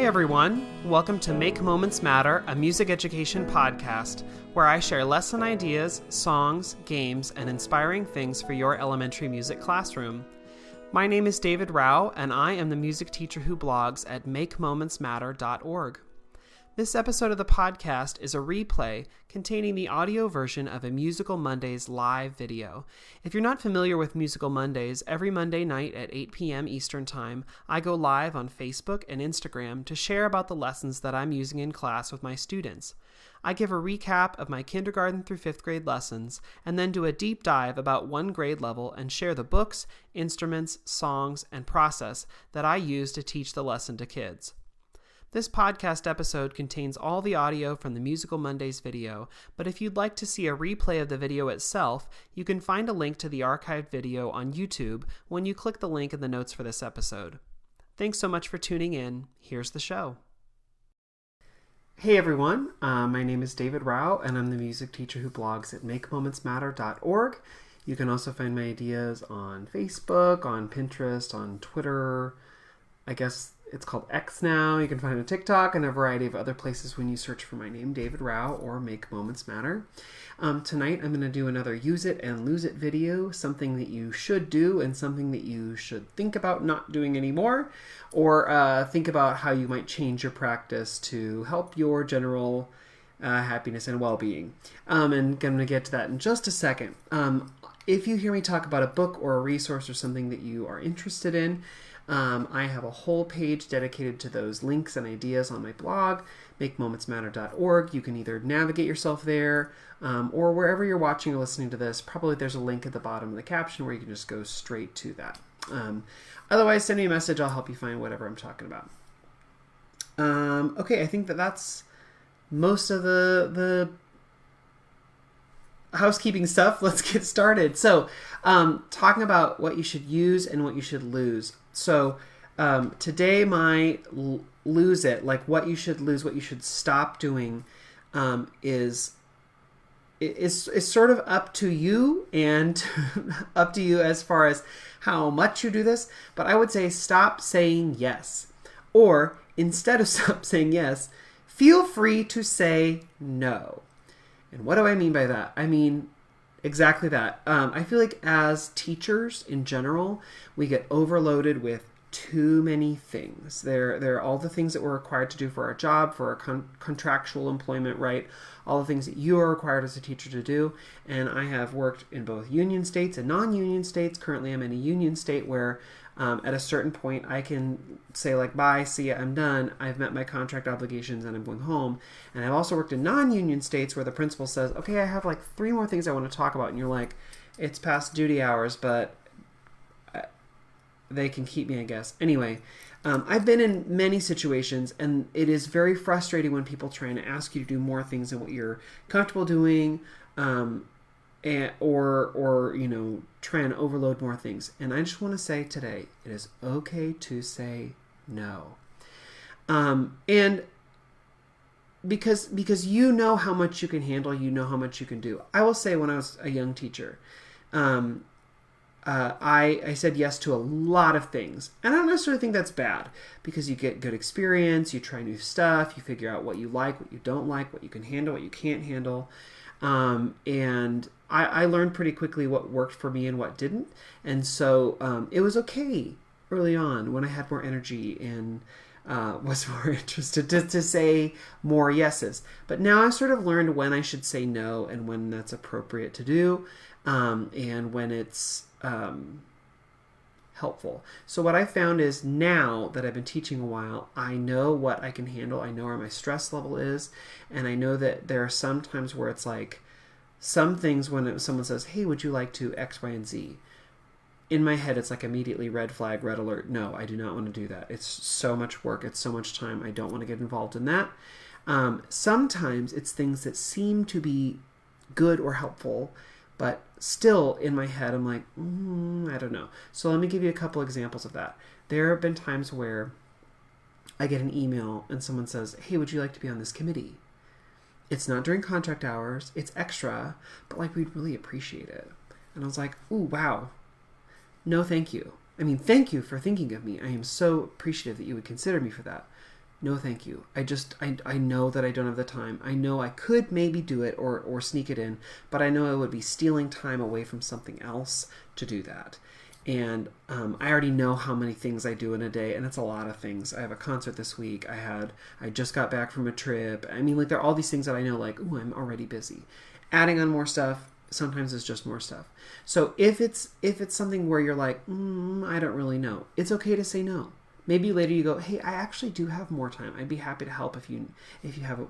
Hi everyone, welcome to Make Moments Matter, a music education podcast, where I share lesson ideas, songs, games, and inspiring things for your elementary music classroom. My name is David Rao, and I am the music teacher who blogs at makemomentsmatter.org. This episode of the podcast is a replay containing the audio version of a Musical Mondays live video. If you're not familiar with Musical Mondays, every Monday night at 8 p.m. Eastern Time, I go live on Facebook and Instagram to share about the lessons that I'm using in class with my students. I give a recap of my kindergarten through 5th grade lessons, and then do a deep dive about one grade level and share the books, instruments, songs, and process that I use to teach the lesson to kids. This podcast episode contains all the audio from the Musical Mondays video, but if you'd like to see a replay of the video itself, you can find a link to the archived video on YouTube when you click the link in the notes for this episode. Thanks so much for tuning in. Here's the show. Hey everyone, my name is David Rao, and I'm the music teacher who blogs at makemomentsmatter.org. You can also find my ideas on Facebook, on Pinterest, on Twitter. I guess it's called X now. You can find it on TikTok and a variety of other places when you search for my name, David Rao, or Make Moments Matter. Tonight I'm going to do another Use It and Lose It video, something that you should do and something that you should think about not doing anymore, or think about how you might change your practice to help your general happiness and well-being. And I'm going to get to that in just a second. If you hear me talk about a book or a resource or something that you are interested in, I have a whole page dedicated to those links and ideas on my blog, makemomentsmatter.org. You can either navigate yourself there, or wherever you're watching or listening to this, probably there's a link at the bottom of the caption where you can just go straight to that. Otherwise, send me a message. I'll help you find whatever I'm talking about. Okay, I think that's most of the housekeeping stuff. Let's get started. So, talking about what you should use and what you should lose. So, today my lose it, like what you should lose, what you should stop doing, is sort of up to you and up to you as far as how much you do this. But I would say stop saying yes, or instead of stop saying yes, feel free to say no. And what do I mean by that? I mean exactly that. I feel like as teachers in general, we get overloaded with too many things. There are all the things that we're required to do for our job, for our contractual employment, right? All the things that you are required as a teacher to do. And I have worked in both union states and non-union states. Currently, I'm in a union state where at a certain point, I can say like, bye, see ya, I'm done. I've met my contract obligations and I'm going home. And I've also worked in non-union states where the principal says, okay, I have like 3 more things I want to talk about. And you're like, it's past duty hours, but they can keep me, I guess. Anyway, I've been in many situations, and it is very frustrating when people try and ask you to do more things than what you're comfortable doing, or you know, try and overload more things. And I just want to say today, it is okay to say no. And because you know how much you can handle, you know how much you can do. I will say, when I was a young teacher, I said yes to a lot of things. And I don't necessarily think that's bad, because you get good experience, you try new stuff, you figure out what you like, what you don't like, what you can handle, what you can't handle. And I learned pretty quickly what worked for me and what didn't. And so it was okay early on when I had more energy and was more interested to say more yeses. But now I've sort of learned when I should say no and when that's appropriate to do, and when it's helpful. So what I found is, now that I've been teaching a while, I know what I can handle. I know where my stress level is. And I know that there are some times where it's like, some things when someone says, hey, would you like to X, Y, and Z? In my head, it's like immediately red flag, red alert. No, I do not want to do that. It's so much work. It's so much time. I don't want to get involved in that. Sometimes it's things that seem to be good or helpful, but still in my head, I'm like, I don't know. So let me give you a couple examples of that. There have been times where I get an email and someone says, hey, would you like to be on this committee? It's not during contract hours. It's extra, but like, we'd really appreciate it. And I was like, ooh, wow. No, thank you. I mean, thank you for thinking of me. I am so appreciative that you would consider me for that. no thank you. I know that I don't have the time. I know I could maybe do it or sneak it in, but I know I would be stealing time away from something else to do that. And I already know how many things I do in a day, and it's a lot of things. I have a concert this week. I just got back from a trip. I mean, like, there are all these things that I know, like, ooh, I'm already busy. Adding on more stuff sometimes is just more stuff. So if it's something where you're like, I don't really know, it's okay to say no. Maybe later you go, hey, I actually do have more time. I'd be happy to help if you have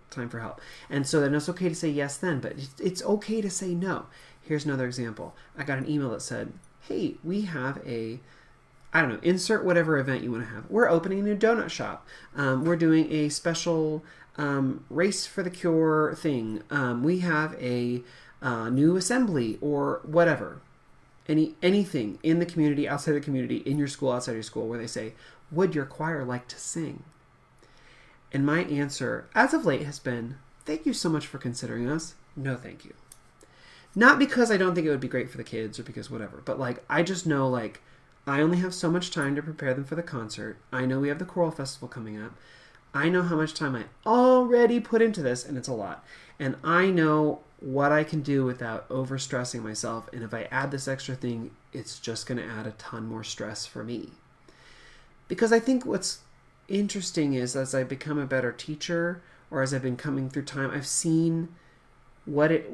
time for help. And so then it's okay to say yes then, but it's okay to say no. Here's another example. I got an email that said, hey, we have insert whatever event you want to have. We're opening a new donut shop. We're doing a special Race for the Cure thing. We have a new assembly or whatever. Anything in the community, outside the community, in your school, outside your school, where they say, would your choir like to sing? And my answer, as of late, has been, thank you so much for considering us. No, thank you. Not because I don't think it would be great for the kids or because whatever, but like, I just know, like, I only have so much time to prepare them for the concert. I know we have the choral festival coming up. I know how much time I already put into this, and it's a lot. And I know what I can do without overstressing myself. And if I add this extra thing, it's just going to add a ton more stress for me. Because I think what's interesting is as I become a better teacher, or as I've been coming through time, I've seen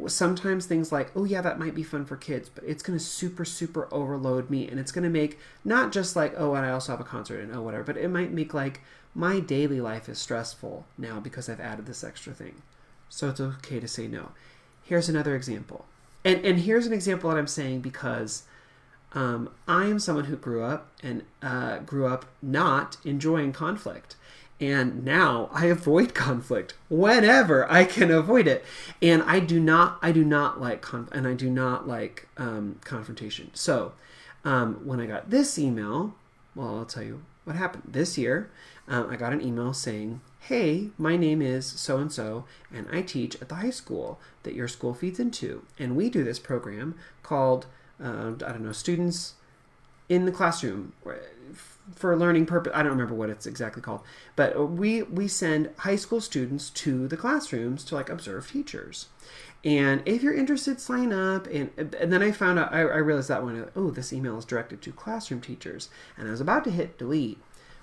sometimes things like, oh yeah, that might be fun for kids, but it's going to super overload me. And it's going to make not just like, oh, and I also have a concert and oh, whatever, but it might make like my daily life is stressful now because I've added this extra thing. So it's okay to say no. Here's another example. And here's an example that I'm saying because I am someone who grew up not enjoying conflict. And now I avoid conflict whenever I can avoid it. And I do not like confrontation. So when I got this email, well, I'll tell you what happened. This year, I got an email saying, hey, my name is so-and-so, and I teach at the high school that your school feeds into. And we do this program called, Students in the Classroom for learning purpose. I don't remember what it's exactly called. But we send high school students to the classrooms to like observe teachers. And if you're interested, sign up. And then I found out, I realized that one, this email is directed to classroom teachers. And I was about to hit delete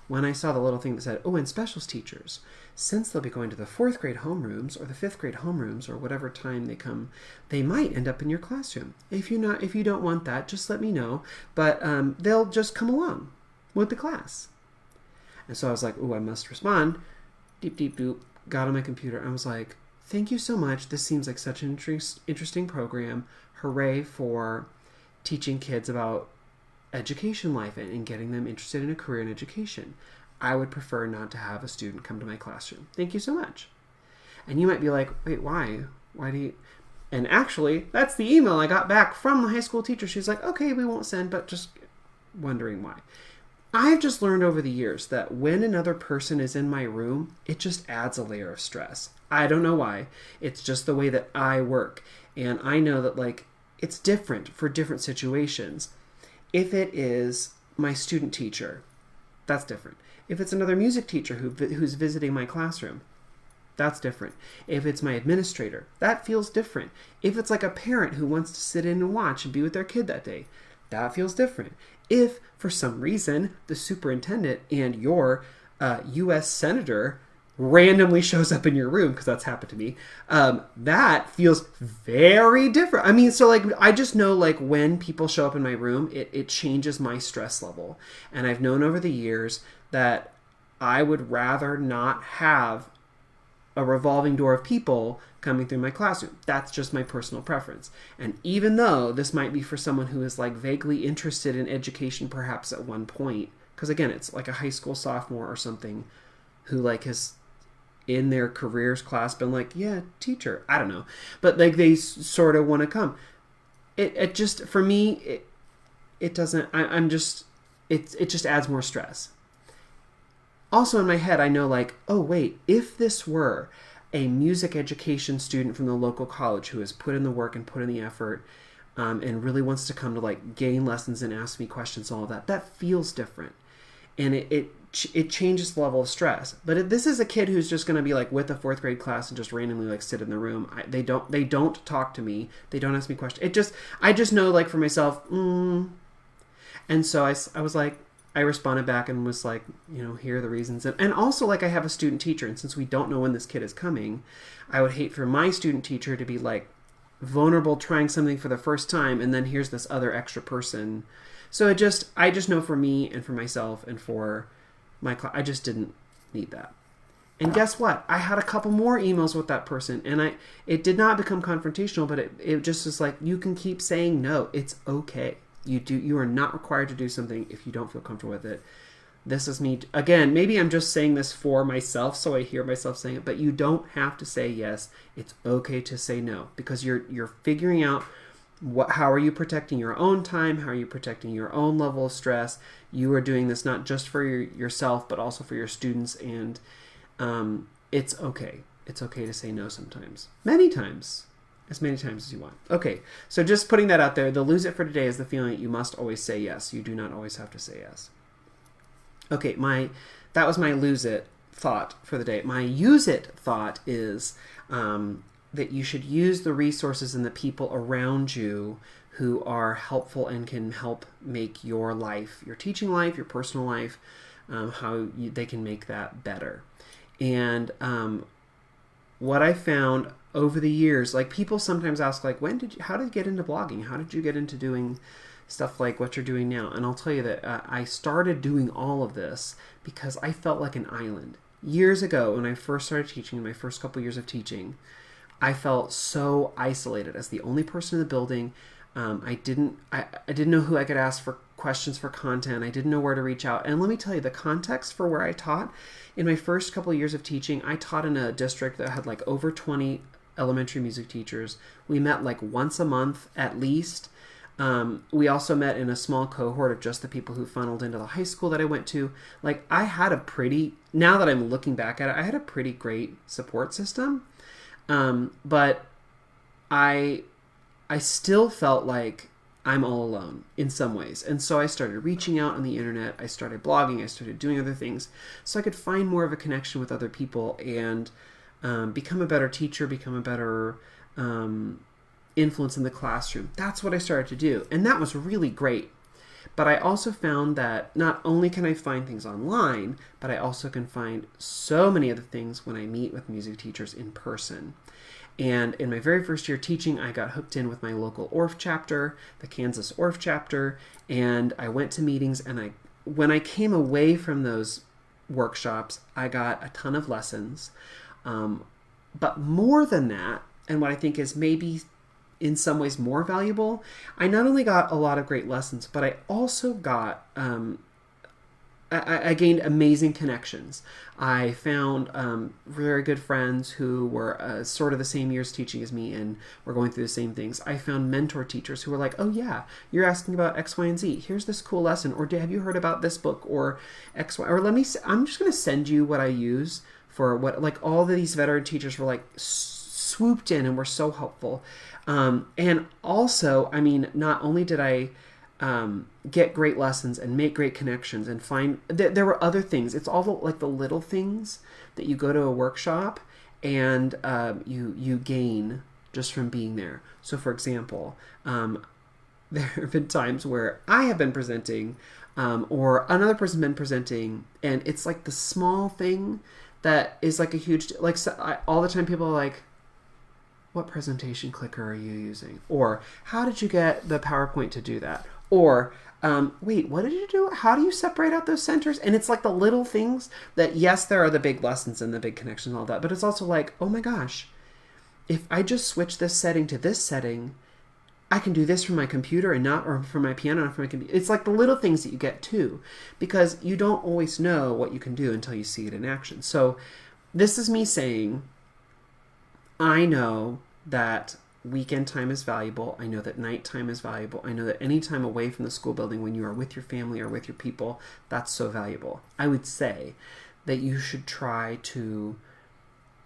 when I saw the little thing that said, and specials teachers, since they'll be going to the 4th grade homerooms or the 5th grade homerooms or whatever time they come, they might end up in your classroom. If you don't want that, just let me know. But they'll just come along with the class. And so I was like, I must respond. Deep, doop. Got on my computer. I was like, thank you so much. This seems like such an interesting program. Hooray for teaching kids about education life and getting them interested in a career in education. I would prefer not to have a student come to my classroom. Thank you so much. And you might be like, wait, why? Why do you... And actually, that's the email I got back from the high school teacher. She's like, okay, we won't send, but just wondering why. I've just learned over the years that when another person is in my room, it just adds a layer of stress. I don't know why. It's just the way that I work. And I know that like it's different for different situations. If it is my student teacher, that's different. If it's another music teacher who's visiting my classroom, that's different. If it's my administrator, that feels different. If it's like a parent who wants to sit in and watch and be with their kid that day, that feels different. If, for some reason, the superintendent and your U.S. senator randomly shows up in your room, because that's happened to me, that feels very different. I mean, so like, I just know like when people show up in my room, it changes my stress level. And I've known over the years that I would rather not have a revolving door of people coming through my classroom. That's just my personal preference. And even though this might be for someone who is like vaguely interested in education perhaps at one point, because again, it's like a high school sophomore or something who like has in their careers class been like, yeah, teacher, I don't know. But like they sort of want to come. It just, for me, it doesn't, it just adds more stress. Also in my head, I know like, oh wait, if this were a music education student from the local college who has put in the work and put in the effort and really wants to come to like gain lessons and ask me questions and all of that, that feels different. And it it changes the level of stress. But if this is a kid who's just going to be like with a fourth grade class and just randomly like sit in the room. They don't talk to me. They don't ask me questions. I just know like for myself. And so I was like, I responded back and was like, here are the reasons. And also like I have a student teacher. And since we don't know when this kid is coming, I would hate for my student teacher to be like vulnerable, trying something for the first time. And then here's this other extra person. So I just know for me and for myself and for my class, I just didn't need that. And guess what? I had a couple more emails with that person, and it did not become confrontational, but it just was like, you can keep saying no. It's okay. You are not required to do something if you don't feel comfortable with it. This is me. Again, maybe I'm just saying this for myself, so I hear myself saying it, but you don't have to say yes. It's okay to say no, because you're figuring out how are you protecting your own time? How are you protecting your own level of stress? You are doing this not just for yourself, but also for your students, and it's okay. It's okay to say no sometimes. Many times. As many times as you want. Okay, so just putting that out there, the lose it for today is the feeling that you must always say yes. You do not always have to say yes. Okay, that was my lose it thought for the day. My use it thought is that you should use the resources and the people around you who are helpful and can help make your life, your teaching life, your personal life, they can make that better. And what I found over the years, like people sometimes ask, like, how did you get into blogging? How did you get into doing stuff like what you're doing now? And I'll tell you that I started doing all of this because I felt like an island. Years ago, when I first started teaching, in my first couple years of teaching, I felt so isolated as the only person in the building. I didn't know who I could ask for questions for content. I didn't know where to reach out. And let me tell you, the context for where I taught, in my first couple of years of teaching, I taught in a district that had like over 20 elementary music teachers. We met like once a month at least. We also met in a small cohort of just the people who funneled into the high school that I went to. Like I had now that I'm looking back at it, I had a pretty great support system. But I still felt like I'm all alone in some ways. And so I started reaching out on the internet. I started blogging. I started doing other things so I could find more of a connection with other people and become a better teacher, become a better influence in the classroom. That's what I started to do. And that was really great. But I also found that not only can I find things online, but I also can find so many other things when I meet with music teachers in person. And in my very first year teaching, I got hooked in with my local ORF chapter, the Kansas ORF chapter, and I went to meetings, and when I came away from those workshops, I got a ton of lessons. But more than that, and what I think is maybe in some ways more valuable, I not only got a lot of great lessons, but I also got, I gained amazing connections. I found very good friends who were sort of the same years teaching as me and were going through the same things. I found mentor teachers who were like, oh yeah, you're asking about X, Y, and Z. Here's this cool lesson. Or have you heard about this book or X, Y? Or I'm just going to send you what I use for what, like all of these veteran teachers were like swooped in and were so helpful. And also, I mean, not only did I get great lessons and make great connections and find there were other things. It's all the little things that you go to a workshop and you gain just from being there. So for example, there have been times where I have been presenting or another person been presenting, and it's like the small thing that is like a huge, like all the time people are like, what presentation clicker are you using? Or how did you get the PowerPoint to do that? Or, wait, what did you do? How do you separate out those centers? And it's like the little things that, yes, there are the big lessons and the big connections and all that, but it's also like, oh my gosh, if I just switch this setting to this setting, I can do this from my computer and not, or from my piano, not from my computer. It's like the little things that you get too, because you don't always know what you can do until you see it in action. So this is me saying, I know that weekend time is valuable. I know that night time is valuable. I know that any time away from the school building when you are with your family or with your people, that's so valuable. I would say that you should try to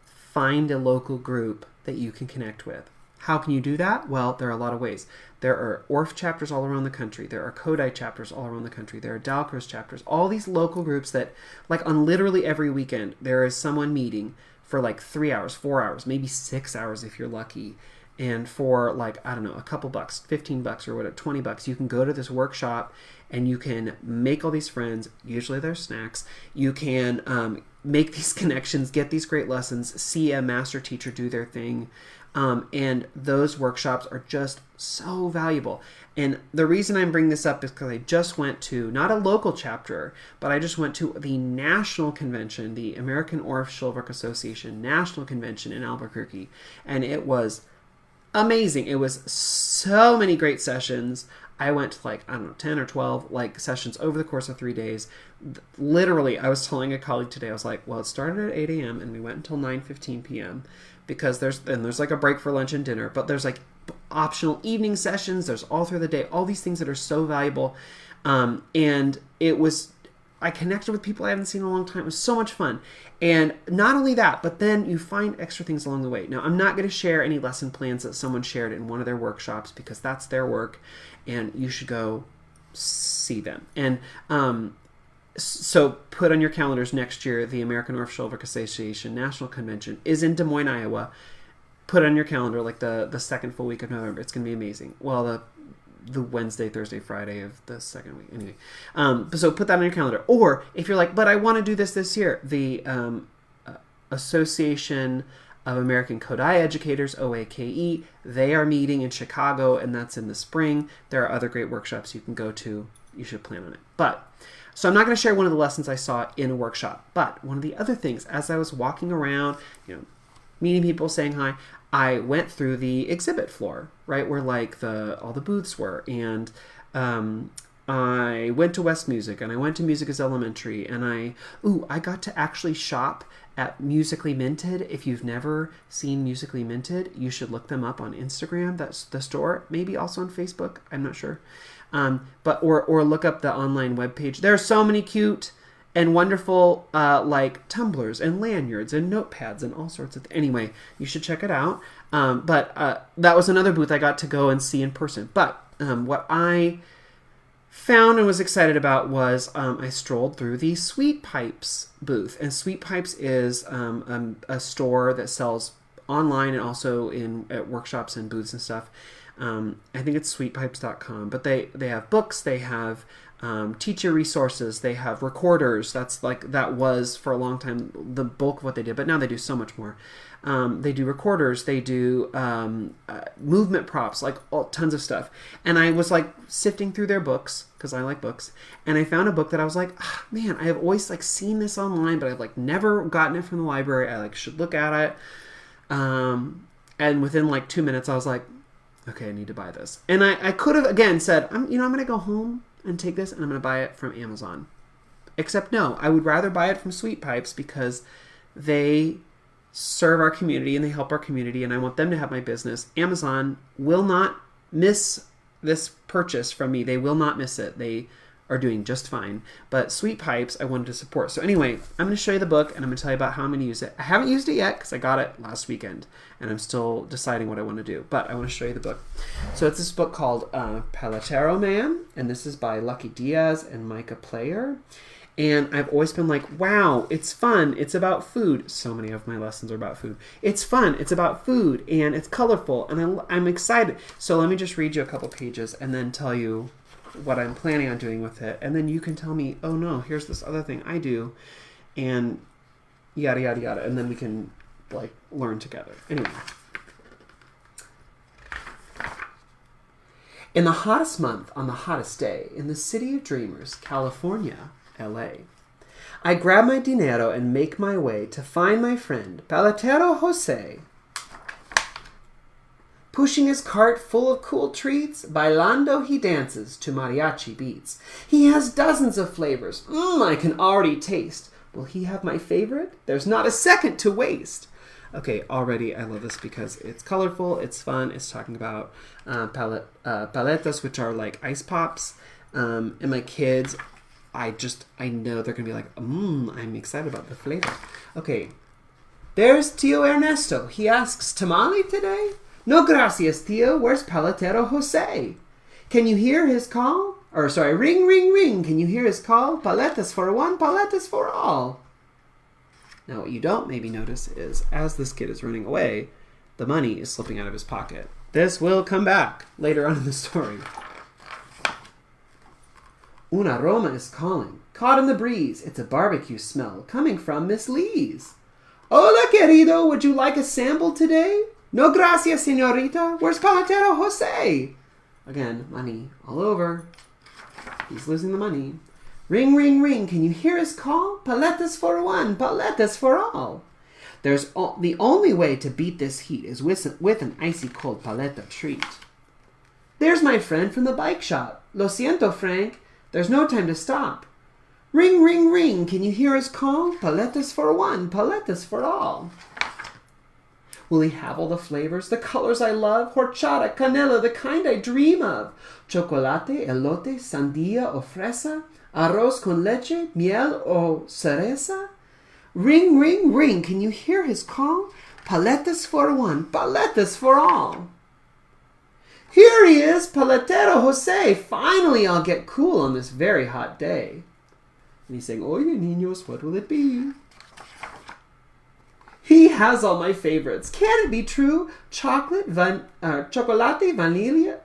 find a local group that you can connect with. How can you do that? Well, there are a lot of ways. There are ORF chapters all around the country. There are Kodai chapters all around the country. There are Dalcroze chapters. All these local groups that, like, on literally every weekend, there is someone meeting for like 3 hours, 4 hours, maybe 6 hours if you're lucky. And for like, I don't know, a couple bucks, $15 or whatever, $20, you can go to this workshop and you can make all these friends. Usually there's snacks. You can make these connections, get these great lessons, see a master teacher do their thing. And those workshops are just so valuable. And the reason I'm bringing this up is because I just went to, not a local chapter, but I just went to the national convention, the American Orff Shulverk Association National Convention in Albuquerque. And it was amazing. It was so many great sessions. I went to like, I don't know, 10 or 12 like sessions over the course of 3 days. Literally, I was telling a colleague today, I was like, well, it started at 8 a.m. and we went until 9:15 p.m. because there's like a break for lunch and dinner, but there's like optional evening sessions. There's all through the day, all these things that are so valuable. And it was, I connected with people I haven't seen in a long time. It was so much fun. And not only that, but then you find extra things along the way. Now, I'm not going to share any lesson plans that someone shared in one of their workshops because that's their work and you should go see them. And so put on your calendars next year, the American Orff Shulverk Association National Convention is in Des Moines, Iowa. Put it on your calendar like the second full week of November. It's going to be amazing. Well, the Wednesday, Thursday, Friday of the second week. Anyway, so put that on your calendar. Or if you're like, but I want to do this year, the Association of American Kodai Educators, OAKE, they are meeting in Chicago, and that's in the spring. There are other great workshops you can go to. You should plan on it. So I'm not going to share one of the lessons I saw in a workshop, but one of the other things, as I was walking around, meeting people, saying hi, I went through the exhibit floor, right, where like all the booths were, and I went to West Music, and I went to Music is Elementary, and I got to actually shop at Musically Minted. If you've never seen Musically Minted, you should look them up on Instagram. That's the store, maybe also on Facebook. I'm not sure. Or look up the online webpage. There are so many cute and wonderful like tumblers and lanyards and notepads and all sorts of anyway, you should check it out. That was another booth I got to go and see in person. But what I found and was excited about was I strolled through the Sweet Pipes booth. And Sweet Pipes is a store that sells online and also at workshops and booths and stuff. I think it's sweetpipes.com, but they have books, they have teacher resources, they have recorders. That was for a long time the bulk of what they did, but now they do so much more. They do recorders, they do movement props, like tons of stuff. And I was like sifting through their books because I like books, and I found a book that I was like, man, I have always like seen this online, but I've like never gotten it from the library. I like should look at it. And within like 2 minutes, I was like, okay, I need to buy this. And I could have, again, said, I'm going to go home and take this, and I'm going to buy it from Amazon. Except no, I would rather buy it from Sweet Pipes because they serve our community and they help our community, and I want them to have my business. Amazon will not miss this purchase from me. They will not miss it. They are doing just fine. But Sweet Pipes, I wanted to support. So anyway, I'm going to show you the book, and I'm going to tell you about how I'm going to use it. I haven't used it yet because I got it last weekend, and I'm still deciding what I want to do. But I want to show you the book. So it's this book called Paletero Man, and this is by Lucky Diaz and Micah Player. And I've always been like, wow, it's fun. It's about food. So many of my lessons are about food. It's fun. It's about food, and it's colorful, and I'm excited. So let me just read you a couple pages and then tell you what I'm planning on doing with it, and then you can tell me, oh no, here's this other thing I do, and yada yada yada, and then we can like learn together. Anyway, in the hottest month on the hottest day in the city of dreamers, California, LA, I grab my dinero and make my way to find my friend Paletero Jose, pushing his cart full of cool treats. Bailando he dances to mariachi beats. He has dozens of flavors. I can already taste. Will he have my favorite? There's not a second to waste. Okay, already I love this because it's colorful, it's fun, it's talking about paletas, which are like ice pops. And my kids, I know they're going to be like, I'm excited about the flavor. Okay, there's Tio Ernesto. He asks, tamale today? No gracias, tio. Where's Paletero Jose? Can you hear his call? Or sorry, ring, ring, ring. Can you hear his call? Paletas for one, paletas for all. Now what you don't maybe notice is as this kid is running away, the money is slipping out of his pocket. This will come back later on in the story. Un aroma is calling. Caught in the breeze. It's a barbecue smell coming from Miss Lee's. Hola, querido. Would you like a sample today? No gracias, señorita. Where's Paletero Jose? Again, money all over. He's losing the money. Ring, ring, ring. Can you hear his call? Paletas for one, paletas for all. The only way to beat this heat is with an icy cold paleta treat. There's my friend from the bike shop. Lo siento, Frank. There's no time to stop. Ring, ring, ring. Can you hear his call? Paletas for one, paletas for all. Will he have all the flavors, the colors I love? Horchata, canela, the kind I dream of. Chocolate, elote, sandía o fresa. Arroz con leche, miel o cereza. Ring, ring, ring. Can you hear his call? Paletas for one, paletas for all. Here he is, Paletero Jose. Finally, I'll get cool on this very hot day. And he's saying, Oye, niños, what will it be? He has all my favorites. Can it be true? Chocolate, chocolate, vanilla,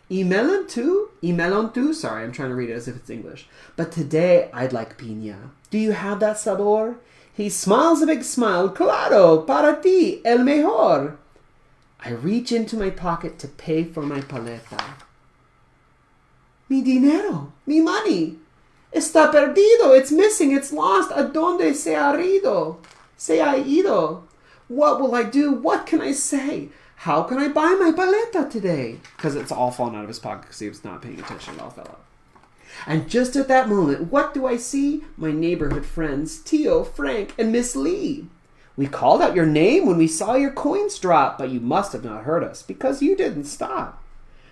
melon too. Sorry, I'm trying to read it as if it's English. But today, I'd like piña. Do you have that sabor? He smiles a big smile. Claro, para ti, el mejor. I reach into my pocket to pay for my paleta. Mi dinero, mi money. Está perdido, it's missing, it's lost. ¿A dónde se ha ido? Se ha ido. What will I do? What can I say? How can I buy my paleta today? Because it's all fallen out of his pocket because he was not paying attention. It all fell out. And just at that moment, what do I see? My neighborhood friends, Tio, Frank, and Miss Lee. We called out your name when we saw your coins drop, but you must have not heard us because you didn't stop.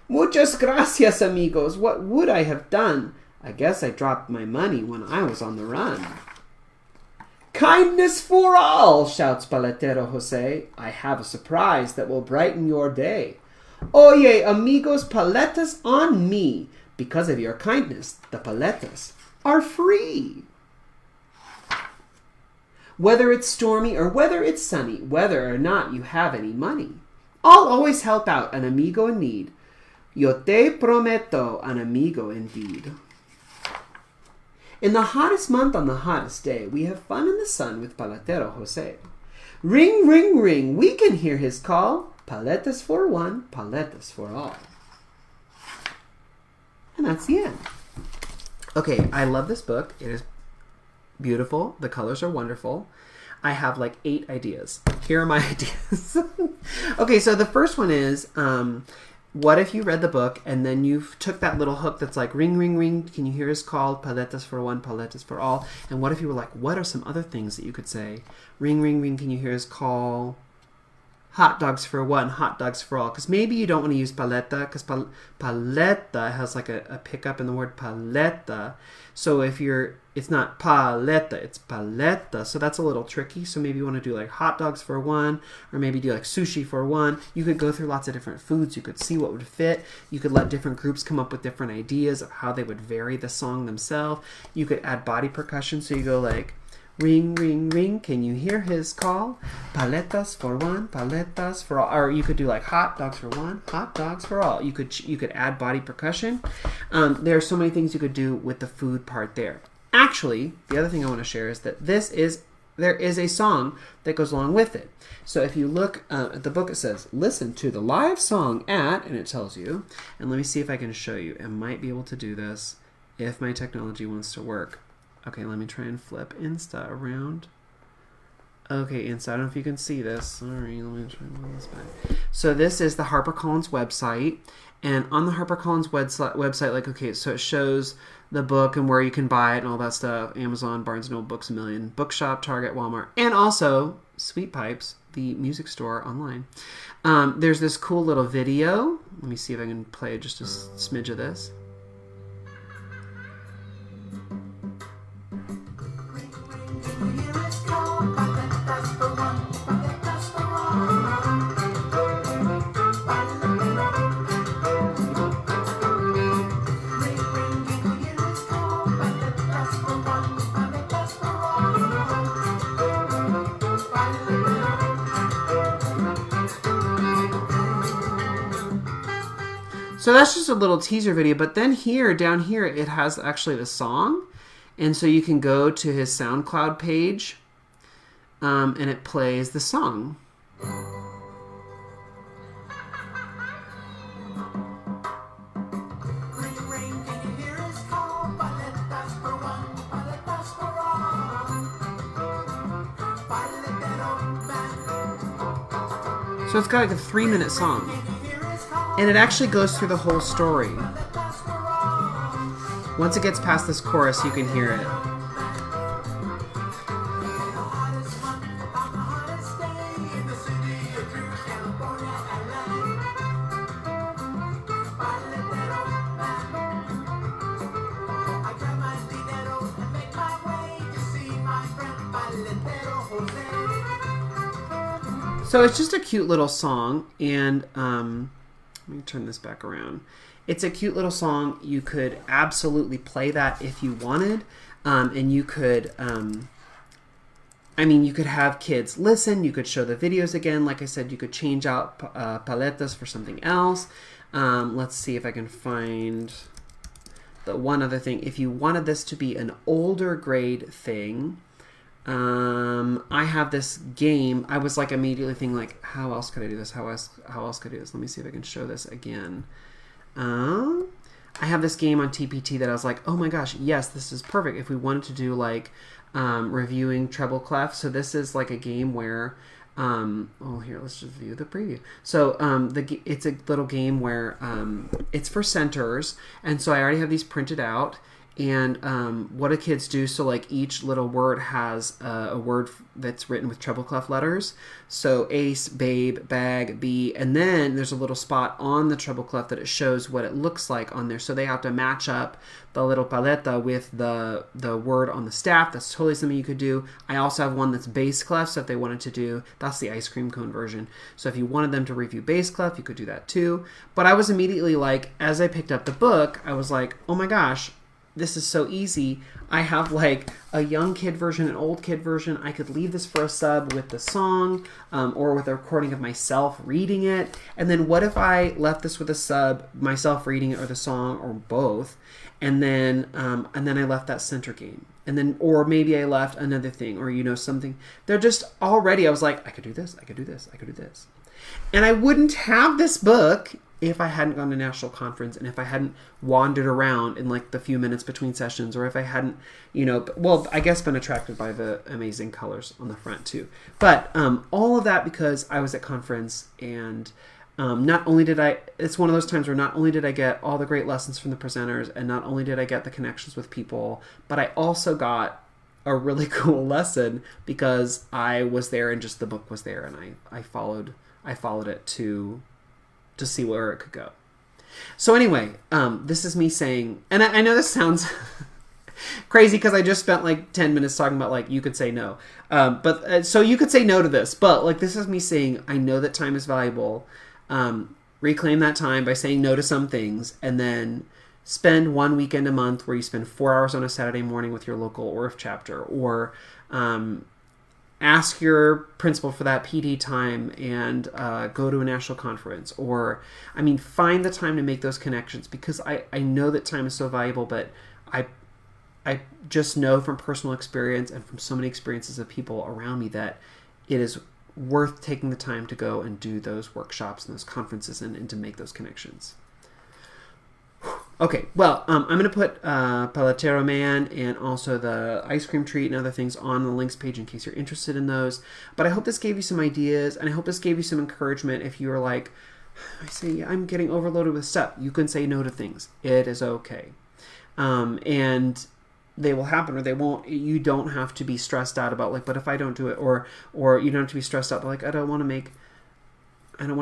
Muchas gracias, amigos. What would I have done? I guess I dropped my money when I was on the run. Kindness for all, shouts Paletero Jose. I have a surprise that will brighten your day. Oye, amigos, paletas on me. Because of your kindness, the paletas are free. Whether it's stormy or whether it's sunny, whether or not you have any money, I'll always help out an amigo in need. Yo te prometo, an amigo indeed. In the hottest month on the hottest day, we have fun in the sun with Paletero Jose. Ring, ring, ring, we can hear his call. Paletas for one, paletas for all. And that's the end. Okay, I love this book. It is beautiful. The colors are wonderful. I have like 8 ideas. Here are my ideas. Okay, so the first one is, what if you read the book and then you took that little hook that's like, ring, ring, ring, can you hear his call? Paletas for one, paletas for all. And what if you were like, what are some other things that you could say? Ring, ring, ring, can you hear his call? Hot dogs for one, hot dogs for all. Because maybe you don't want to use paleta, because paleta has like a pickup in the word paleta. So if it's not paleta, it's paleta. So that's a little tricky. So maybe you want to do like hot dogs for one, or maybe do like sushi for one. You could go through lots of different foods. You could see what would fit. You could let different groups come up with different ideas of how they would vary the song themselves. You could add body percussion. So you go like, ring, ring, ring, can you hear his call? Paletas for one, paletas for all. Or you could do like hot dogs for one, hot dogs for all. You could add body percussion. There are so many things you could do with the food part there. Actually, the other thing I want to share is that there is a song that goes along with it. So if you look at the book, it says, listen to the live song at, and it tells you, and let me see if I can show you. I might be able to do this if my technology wants to work. Okay, let me try and flip Insta around. Okay, Insta, I don't know if you can see this. Sorry, let me try and move this back. So this is the HarperCollins website. And on the HarperCollins website, like, okay, so it shows the book and where you can buy it and all that stuff. Amazon, Barnes & Noble, Books A Million, Bookshop, Target, Walmart, and also Sweet Pipes, the music store online. There's this cool little video. Let me see if I can play just a smidge of this. So that's just a little teaser video. But then here, down here, it has actually the song. And so you can go to his SoundCloud page and it plays the song. So it's got like a 3-minute song. And it actually goes through the whole story. Once it gets past this chorus, you can hear it. So it's just a cute little song, and let me turn this back around. It's a cute little song. You could absolutely play that if you wanted, and you could, you could have kids listen. You could show the videos again. Like I said, you could change out paletas for something else. Let's see if I can find the one other thing. If you wanted this to be an older grade thing, I have this game. I was like immediately thinking like, how else could I do this? How else could I do this? Let me see if I can show this again. I have this game on TPT that I was like, oh my gosh, yes, this is perfect. If we wanted to do like reviewing treble clef. So this is like a game where here, let's just view the preview. So it's a little game where it's for centers, and so I already have these printed out. And what do kids do? So like each little word has a word that's written with treble clef letters. So ace, babe, bag, bee, and then there's a little spot on the treble clef that it shows what it looks like on there. So they have to match up the little paleta with the word on the staff. That's totally something you could do. I also have one that's bass clef, so if they wanted to do, that's the ice cream cone version. So if you wanted them to review bass clef, you could do that too. But I was immediately like, as I picked up the book, I was like, oh my gosh, this is so easy. I have like a young kid version, an old kid version. I could leave this for a sub with the song or with a recording of myself reading it. And then what if I left this with a sub, myself reading it or the song or both, and then I left that center game. And then, or maybe I left another thing or, something. They're just already, I was like, I could do this, I could do this, I could do this. And I wouldn't have this book if I hadn't gone to National Conference and if I hadn't wandered around in like the few minutes between sessions, or if I hadn't, I guess been attracted by the amazing colors on the front too. But all of that because I was at conference, and not only did it's one of those times where not only did I get all the great lessons from the presenters, and not only did I get the connections with people, but I also got a really cool lesson because I was there and just the book was there, and I followed it to see where it could go. So anyway, this is me saying, and I know this sounds crazy because I just spent like 10 minutes talking about like you could say no. So you could say no to this, but like this is me saying I know that time is valuable. Reclaim that time by saying no to some things, and then spend one weekend a month where you spend 4 hours on a Saturday morning with your local ORF chapter, or ask your principal for that PD time and go to a national conference, or find the time to make those connections, because I know that time is so valuable, but I just know from personal experience and from so many experiences of people around me that it is worth taking the time to go and do those workshops and those conferences and to make those connections. Okay, well, I'm going to put Paletero Man and also the ice cream treat and other things on the links page in case you're interested in those. But I hope this gave you some ideas, and I hope this gave you some encouragement if you were like, I see, I'm getting overloaded with stuff. You can say no to things. It is okay. And they will happen or they won't. You don't have to be stressed out about like, but if I don't do it, or you don't have to be stressed out like, I don't want to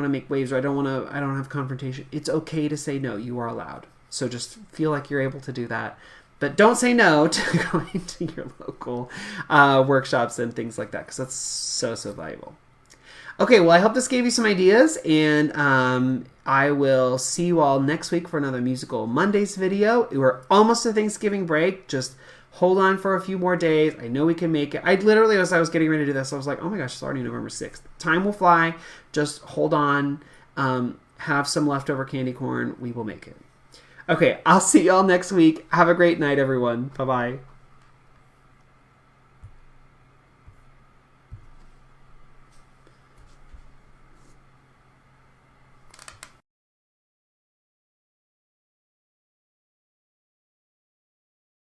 make waves, or I don't have confrontation. It's okay to say no. You are allowed. So just feel like you're able to do that. But don't say no to going to your local workshops and things like that, because that's so, so valuable. Okay, well, I hope this gave you some ideas, and I will see you all next week for another Musical Mondays video. We're almost to Thanksgiving break. Just hold on for a few more days. I know we can make it. I literally, as I was getting ready to do this, I was like, oh my gosh, it's already November 6th. Time will fly. Just hold on. have some leftover candy corn, we will make it. Okay, I'll see y'all next week. Have a great night, everyone. Bye-bye.